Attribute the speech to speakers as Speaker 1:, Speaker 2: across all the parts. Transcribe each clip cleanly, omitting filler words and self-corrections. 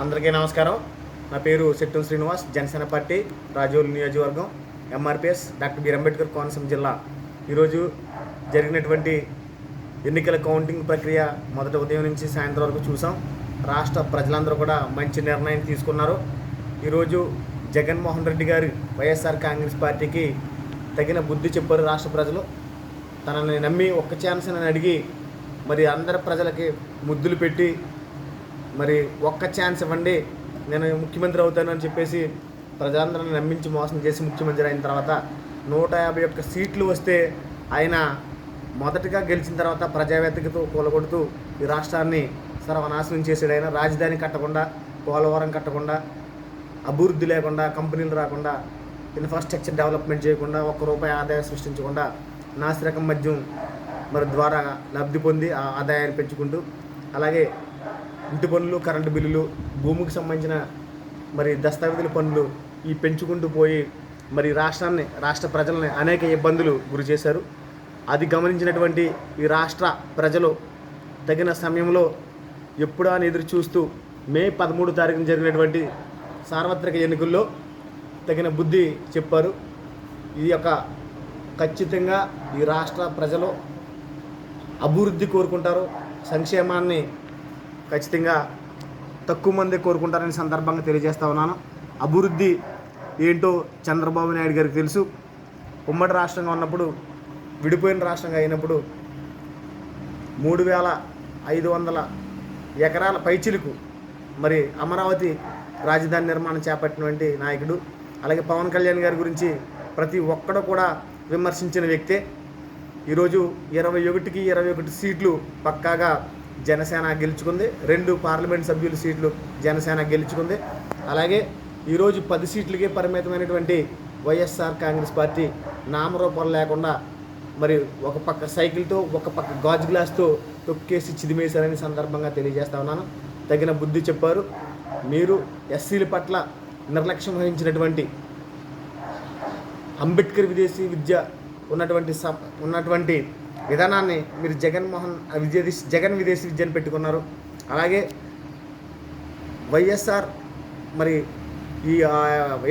Speaker 1: అందరికీ నమస్కారం. నా పేరు సెట్టం శ్రీనివాస్, జనసేన పార్టీ రాజోలు నియోజకవర్గం, ఎంఆర్పిఎస్, డాక్టర్ బిఆర్ అంబేద్కర్ కోనసీమ జిల్లా. ఈరోజు జరిగినటువంటి ఎన్నికల కౌంటింగ్ ప్రక్రియ మొదటి ఉదయం నుంచి సాయంత్రం వరకు చూసాం. రాష్ట్ర ప్రజలందరూ కూడా మంచి నిర్ణయం తీసుకున్నారు. ఈరోజు జగన్మోహన్ రెడ్డి గారు వైఎస్ఆర్ కాంగ్రెస్ పార్టీకి తగిన బుద్ధి చెప్పారు. రాష్ట్ర ప్రజలు తనని నమ్మి ఒక్క ఛాన్స్ అని అడిగి మరి అందరి ప్రజలకి ముద్దులు పెట్టి మరి ఒక్క ఛాన్స్ ఇవ్వండి, నేను ముఖ్యమంత్రి అవుతాను అని చెప్పేసి ప్రజలందరిని నమ్మించి మోసం చేసి ముఖ్యమంత్రి అయిన తర్వాత 151 సీట్లు వస్తే ఆయన మొదటగా గెలిచిన తర్వాత ప్రజావేదికతో కూలగొడుతూ ఈ రాష్ట్రాన్ని సర్వనాశనం చేసాడు. ఆయన రాజధాని కట్టకుండా, పోలవరం కట్టకుండా, అభివృద్ధి లేకుండా, కంపెనీలు రాకుండా, ఇన్ఫ్రాస్ట్రక్చర్ డెవలప్మెంట్ చేయకుండా, ₹1 ఆదాయం సృష్టించకుండా నాసిరకం మద్యం మరి ద్వారా లబ్ధి పొంది ఆ ఆదాయాన్ని పెంచుకుంటూ, అలాగే ఇంటి పన్నులు, కరెంటు బిల్లులు, భూమికి సంబంధించిన మరి దస్తావేజుల పన్నులు ఈ పెంచుకుంటూ పోయి మరి రాష్ట్ర ప్రజల్ని అనేక ఇబ్బందులు గురి చేశారు. అది గమనించినటువంటి ఈ రాష్ట్ర ప్రజలు తగిన సమయంలో ఎప్పుడా అని ఎదురు చూస్తూ మే 13 తారీఖున జరిగినటువంటి సార్వత్రిక ఎన్నికల్లో తగిన బుద్ధి చెప్పారు. ఈ యొక్క ఖచ్చితంగా ఈ రాష్ట్ర ప్రజలు అభివృద్ధి కోరుకుంటారు, సంక్షేమాన్ని ఖచ్చితంగా తక్కువ మంది కోరుకుంటారని సందర్భంగా తెలియజేస్తా ఉన్నాను. అభివృద్ధి ఏంటో చంద్రబాబు నాయుడు గారికి తెలుసు. ఉమ్మడి రాష్ట్రంగా ఉన్నప్పుడు, విడిపోయిన రాష్ట్రంగా అయినప్పుడు 3500 ఎకరాల పైచిలుకు మరి అమరావతి రాజధాని నిర్మాణం చేపట్టినటువంటి నాయకుడు. అలాగే పవన్ కళ్యాణ్ గారి గురించి ప్రతి ఒక్కడు కూడా విమర్శించిన వ్యక్తే. ఈరోజు 21కి 21 సీట్లు పక్కాగా జనసేన గెలుచుకుంది. 2 పార్లమెంట్ సభ్యుల సీట్లు జనసేన గెలుచుకుంది. అలాగే ఈరోజు 10 సీట్లకే పరిమితమైనటువంటి వైఎస్ఆర్ కాంగ్రెస్ పార్టీ నామరూపాలు లేకుండా మరి ఒక పక్క సైకిల్తో, ఒక పక్క గాజు గ్లాస్తో తొక్కేసి చిదిమేశారని సందర్భంగా తెలియజేస్తా ఉన్నాను. తగిన బుద్ధి చెప్పారు. మీరు ఎస్సీల పట్ల నిర్లక్ష్యం వహించినటువంటి అంబేద్కర్ విదేశీ విద్య ఉన్నటువంటి విధానాన్ని మీరు జగన్ విదేశీ విద్యను పెట్టుకున్నారు. అలాగే వైఎస్ఆర్ మరి ఈ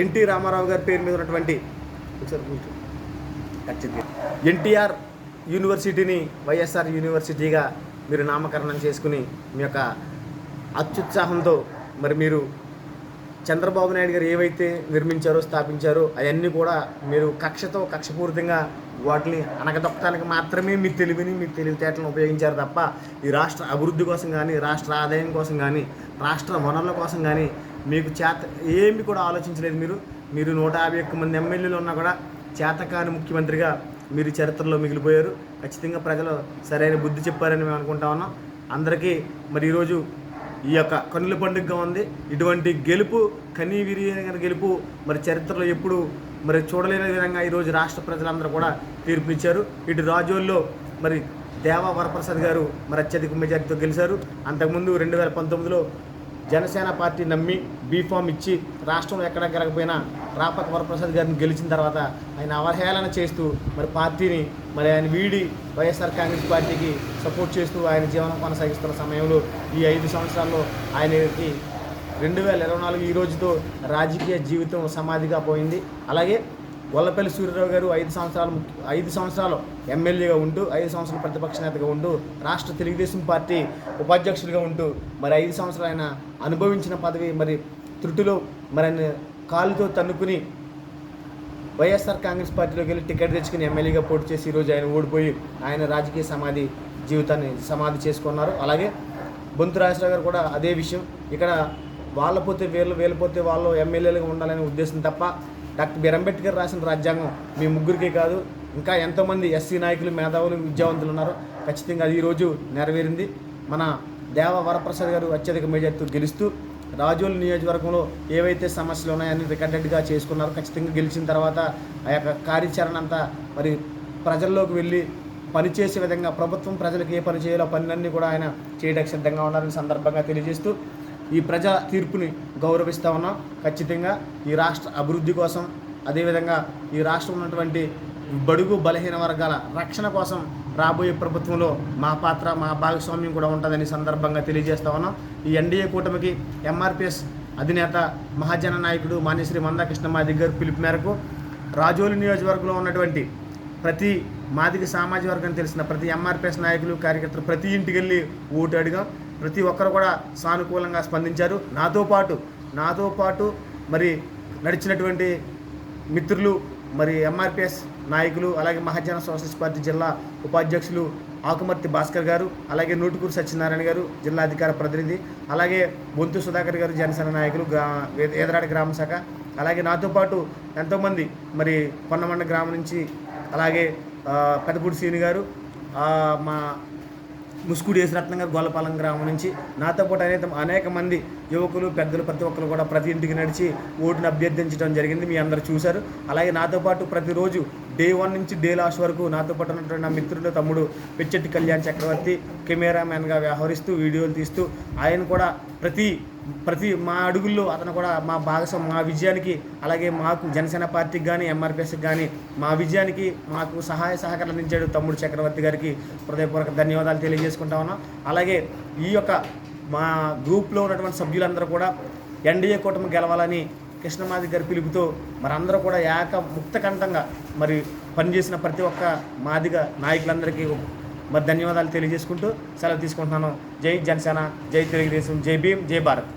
Speaker 1: ఎన్టీ రామారావు గారి పేరు మీద ఉన్నటువంటి ఎన్టీఆర్ యూనివర్సిటీని వైఎస్ఆర్ యూనివర్సిటీగా మీరు నామకరణం చేసుకుని మీ యొక్క అత్యుత్సాహంతో మరి మీరు చంద్రబాబు నాయుడు గారు ఏవైతే నిర్మించారో, స్థాపించారో అవన్నీ కూడా మీరు కక్షపూరితంగా వాటిని అనగదొక్కడానికి మాత్రమే మీ తెలివిని, మీ తెలివితేటలను ఉపయోగించారు తప్ప ఈ రాష్ట్ర అభివృద్ధి కోసం కానీ, రాష్ట్ర ఆదాయం కోసం కానీ, రాష్ట్ర వనరుల కోసం కానీ మీకు ఏమి కూడా ఆలోచించలేదు. మీరు 151 మంది ఎమ్మెల్యేలు ఉన్నా కూడా చేతకాని ముఖ్యమంత్రిగా మీరు చరిత్రలో మిగిలిపోయారు. ఖచ్చితంగా ప్రజలు సరైన బుద్ధి చెప్పారని మేము అనుకుంటా ఉన్నాం. అందరికీ మరి ఈరోజు ఈ యొక్క కన్నుల పండుగగా ఉంది. ఇటువంటి గెలుపు, కనీవిరిగిన గెలుపు మరి చరిత్రలో ఎప్పుడు మరి చూడలేని విధంగా ఈరోజు రాష్ట్ర ప్రజలందరూ కూడా తీర్పునిచ్చారు. ఇటు రాజోల్లో మరి దేవా వరప్రసాద్ గారు మరి అత్యధిక మెజార్టీతో గెలిచారు. అంతకుముందు 2019లో జనసేన పార్టీ నమ్మి బీఫామ్ ఇచ్చి రాష్ట్రంలో ఎక్కడ గెలకపోయినా రాపక వరప్రసాద్ గారిని గెలిచిన తర్వాత ఆయన అవహేళన చేస్తూ మరి పార్టీని మరి ఆయన వీడి వైఎస్ఆర్ కాంగ్రెస్ పార్టీకి సపోర్ట్ చేస్తూ ఆయన జీవనం కొనసాగిస్తున్న సమయంలో ఈ 5 సంవత్సరాల్లో ఆయనకి 2024 ఈ రోజుతో రాజకీయ జీవితం సమాధిగా పోయింది. అలాగే గొల్లపల్లి సూర్యరావు గారు 5 సంవత్సరాలు ఎమ్మెల్యేగా ఉంటూ, 5 సంవత్సరాలు ప్రతిపక్ష నేతగా ఉంటూ, రాష్ట్ర తెలుగుదేశం పార్టీ ఉపాధ్యక్షుడిగా ఉంటూ మరి 5 సంవత్సరాలు ఆయన అనుభవించిన పదవి మరి త్రుటిలో మరి ఆయన కాలుతో తన్నుకుని వైఎస్ఆర్ కాంగ్రెస్ పార్టీలోకి వెళ్ళి టికెట్ తెచ్చుకుని ఎమ్మెల్యేగా పోటీ చేసి ఈరోజు ఆయన ఓడిపోయి ఆయన రాజకీయ జీవితాన్ని సమాధి చేసుకున్నారు. అలాగే బొంతు రాజశేఖర గారు కూడా అదే విషయం. ఇక్కడ వాళ్ళ పోతే వీళ్ళు పోతే వాళ్ళు ఎమ్మెల్యేలుగా ఉండాలనే ఉద్దేశం తప్ప డాక్టర్ బిఆర్ అంబేద్కర్ రాసిన రాజ్యాంగం మీ ముగ్గురికే కాదు, ఇంకా ఎంతోమంది ఎస్సీ నాయకులు, మేధావులు, విద్యావంతులు ఉన్నారు. ఖచ్చితంగా అది ఈరోజు నెరవేరింది. మన దేవా వరప్రసాద్ గారు అత్యధిక మెజార్టీతో గెలుస్తూ రాజోలు నియోజకవర్గంలో ఏవైతే సమస్యలు ఉన్నాయని రికార్డెడ్గా చేసుకున్నారు. ఖచ్చితంగా గెలిచిన తర్వాత ఆ యొక్క కార్యాచరణ అంతా మరి ప్రజల్లోకి వెళ్ళి పనిచేసే విధంగా ప్రభుత్వం ప్రజలకు ఏ పని చేయాలో పనులన్నీ కూడా ఆయన చేయడానికి సిద్ధంగా ఉన్నారని సందర్భంగా తెలియజేస్తూ ఈ ప్రజా తీర్పుని గౌరవిస్తూ ఉన్నాం. ఖచ్చితంగా ఈ రాష్ట్ర అభివృద్ధి కోసం, అదేవిధంగా ఈ రాష్ట్రం ఉన్నటువంటి బడుగు బలహీన వర్గాల రక్షణ కోసం రాబోయే ప్రభుత్వంలో మా పాత్ర మా భాగస్వామ్యం కూడా ఉంటుందని సందర్భంగా తెలియజేస్తా ఉన్నాం. ఈ ఎన్డీఏ కూటమికి ఎంఆర్పిఎస్ అధినేత మహాజన నాయకుడు మాన్యశ్రీ మందాకృష్ణ మాదిగ గారు పిలుపు మేరకు రాజోలు నియోజకవర్గంలో ఉన్నటువంటి ప్రతి మాదిగ సామాజిక వర్గాన్ని తెలిసిన ప్రతి ఎంఆర్పిఎస్ నాయకులు కార్యకర్తలు ప్రతి ఇంటికి వెళ్ళి ఓటు అడిగాం. ప్రతి ఒక్కరు కూడా సానుకూలంగా స్పందించారు. నాతో పాటు మరి నడిచినటువంటి మిత్రులు మరి ఎంఆర్పిఎస్ నాయకులు, అలాగే మహాజన సోషలిస్ట్ పార్టీ జిల్లా ఉపాధ్యక్షులు ఆకుమర్తి భాస్కర్ గారు, అలాగే నూటుకూరు సత్యనారాయణ గారు జిల్లా అధికార ప్రతినిధి, అలాగే బొంతు సుధాకర్ గారు జనసేన నాయకులు ఏదరాడ గ్రామ శాఖ, అలాగే నాతో పాటు ఎంతోమంది మరి పొన్నమండ గ్రామం నుంచి, అలాగే పెదపూడి సీని గారు, మా ముస్కుడి యేసరత్నం గారు గొల్లపాలెం గ్రామం నుంచి, నాతో పాటు అనేక మంది యువకులు పెద్దలు ప్రతి ఒక్కరు కూడా ప్రతి ఇంటికి నడిచి ఓటును అభ్యర్థించడం జరిగింది. మీ అందరూ చూశారు. అలాగే నాతో పాటు ప్రతిరోజు డే 1 నుంచి డే లాస్ట్ వరకు నాతో పాటు ఉన్నటువంటి నా మిత్రుడు తమ్ముడు పెచ్చెట్టి కళ్యాణ్ చక్రవర్తి కెమెరామ్యాన్గా వ్యవహరిస్తూ వీడియోలు తీస్తూ ఆయన కూడా ప్రతి మా అడుగుల్లో అతను కూడా మా భాగస్వామి మా విజయానికి, అలాగే మాకు జనసేన పార్టీకి కానీ ఎంఆర్పిఎస్కి కానీ మా విజయానికి మాకు సహాయ సహకారం అందించాడు తమ్ముడు చక్రవర్తి గారికి హృదయపూర్వక ధన్యవాదాలు తెలియజేసుకుంటా ఉన్నాం. అలాగే ఈ యొక్క మా గ్రూప్లో ఉన్నటువంటి సభ్యులందరూ కూడా ఎన్డీఏ కూటమి గెలవాలని కృష్ణమాది గారి పిలుపుతో మరి అందరూ కూడా ముక్తకంఠంగా మరి పనిచేసిన ప్రతి ఒక్క మాదిగ నాయకులందరికీ మరి ధన్యవాదాలు తెలియజేసుకుంటూ సెలవు తీసుకుంటున్నాను. జై జనసేన, జై తెలుగుదేశం, జై భీమ్, జై భారత్.